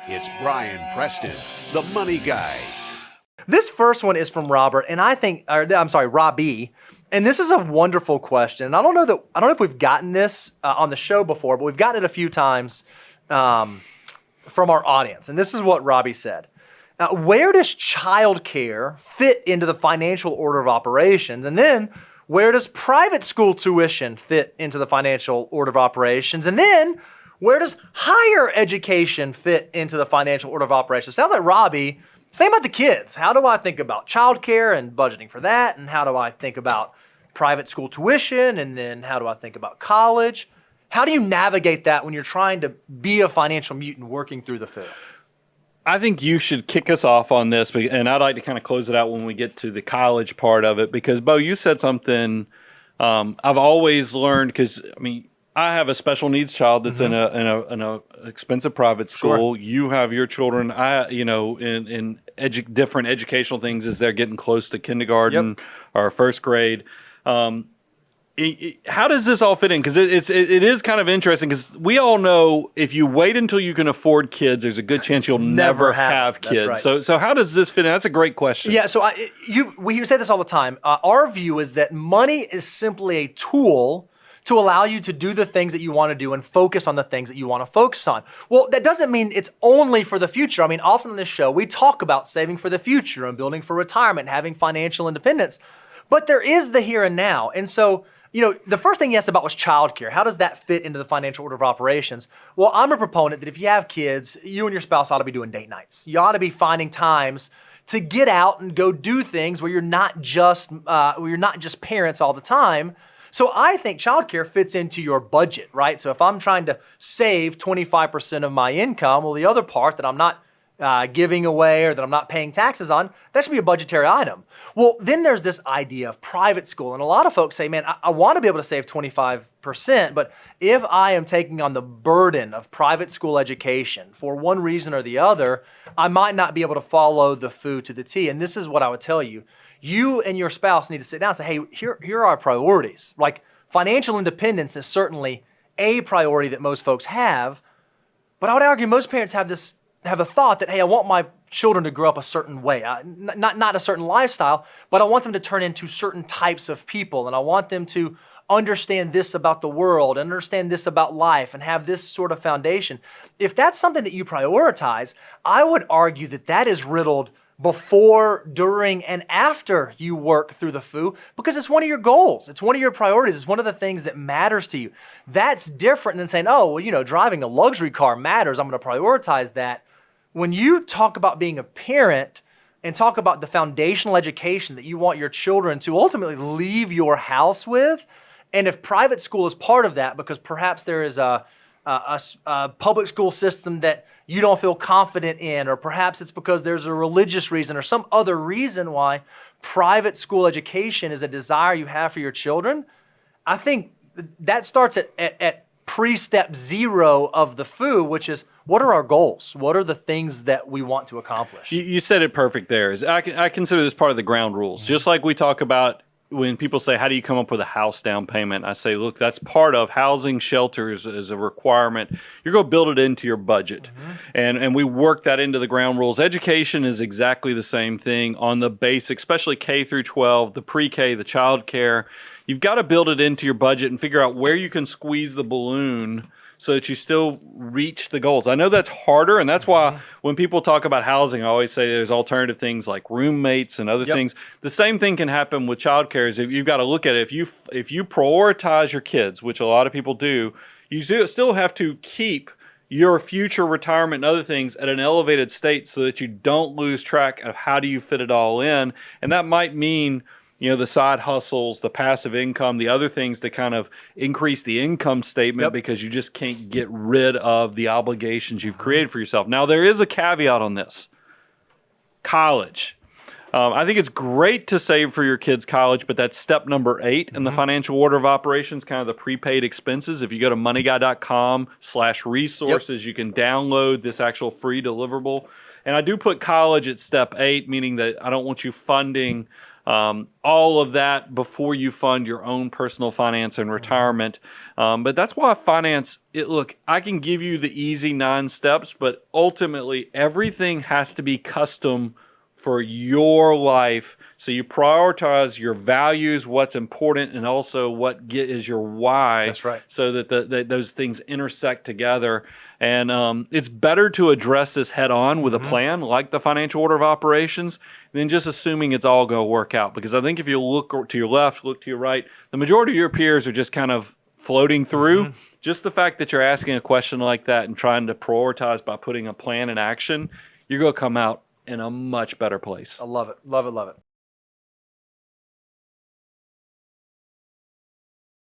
It's Brian Preston, the Money Guy. This first one is from Robert, and Robbie. And this is a wonderful question. And I don't know if we've gotten this on the show before, but we've gotten it a few times from our audience. And this is what Robbie said. Where does childcare fit into the financial order of operations? And then where does private school tuition fit into the financial order of operations? And then where does higher education fit into the financial order of operations? Sounds like Robbie, same about the kids. How do I think about childcare and budgeting for that? And how do I think about private school tuition? And then how do I think about college? How do you navigate that when you're trying to be a financial mutant working through the food? I think you should kick us off on this, and I'd like to kind of close it out when we get to the college part of it, because, Bo, you said something I've always learned, because, I have a special needs child that's in a expensive private school. Sure. You have your children, in different educational things as they're getting close to kindergarten or first grade. How does this all fit in? Because it is kind of interesting, because we all know if you wait until you can afford kids, there's a good chance you'll never have kids. Right. So how does this fit in? That's a great question. Yeah, so we say this all the time. Our view is that money is simply a tool to allow you to do the things that you want to do and focus on the things that you want to focus on. Well, that doesn't mean it's only for the future. Often on this show, we talk about saving for the future and building for retirement and having financial independence. But there is the here and now. And so, the first thing you asked about was childcare. How does that fit into the financial order of operations? Well, I'm a proponent that if you have kids, you and your spouse ought to be doing date nights. You ought to be finding times to get out and go do things where you're not just parents all the time. So I think childcare fits into your budget, right? So if I'm trying to save 25% of my income, well, the other part that I'm not giving away or that I'm not paying taxes on, that should be a budgetary item. Well, then there's this idea of private school. And a lot of folks say, man, I want to be able to save 25%, but if I am taking on the burden of private school education for one reason or the other, I might not be able to follow the food to the T. And this is what I would tell you. You and your spouse need to sit down and say, hey, here are our priorities. Like, financial independence is certainly a priority that most folks have, but I would argue most parents have a thought that, hey, I want my children to grow up a certain way, not a certain lifestyle, but I want them to turn into certain types of people, and I want them to understand this about the world, and understand this about life, and have this sort of foundation. If that's something that you prioritize, I would argue that is riddled before, during, and after you work through the FOO, because it's one of your goals. It's one of your priorities. It's one of the things that matters to you. That's different than saying, oh, well, driving a luxury car matters. I'm going to prioritize that. When you talk about being a parent and talk about the foundational education that you want your children to ultimately leave your house with, and if private school is part of that, because perhaps there is a public school system that you don't feel confident in, or perhaps it's because there's a religious reason or some other reason why private school education is a desire you have for your children, I think that starts at pre-step 0 of the FOO, which is, what are our goals? What are the things that we want to accomplish? You said it perfect there. I consider this part of the ground rules. Mm-hmm. Just like we talk about when people say, how do you come up with a house down payment? I say, look, that's part of housing. Shelters is a requirement. You're going to build it into your budget. Mm-hmm. And we work that into the ground rules. Education is exactly the same thing on the basic, especially K through 12, the pre-K, the child care. You've got to build it into your budget and figure out where you can squeeze the balloon so that you still reach the goals. I know that's harder, and that's why when people talk about housing, I always say there's alternative things like roommates and other things. The same thing can happen with childcare. Is if you've got to look at it. If you prioritize your kids, which a lot of people do, you still have to keep your future retirement and other things at an elevated state so that you don't lose track of how do you fit it all in. And that might mean the side hustles, the passive income, the other things to kind of increase the income statement because you just can't get rid of the obligations you've created for yourself. Now, there is a caveat on this. College. I think it's great to save for your kids' college, but that's step number 8 in the financial order of operations, kind of the prepaid expenses. If you go to moneyguy.com/resources, you can download this actual free deliverable. And I do put college at step 8, meaning that I don't want you funding all of that before you fund your own personal finance and retirement. But that's why finance, look, I can give you the easy 9 steps, but ultimately everything has to be custom for your life. So you prioritize your values, what's important, and also what is your why. That's right. So that those things intersect together. And it's better to address this head on with a plan, like the financial order of operations, than just assuming it's all going to work out. Because I think if you look to your left, look to your right, the majority of your peers are just kind of floating through. Just the fact that you're asking a question like that and trying to prioritize by putting a plan in action, you're going to come out in a much better place. I love it. Love it. Love it.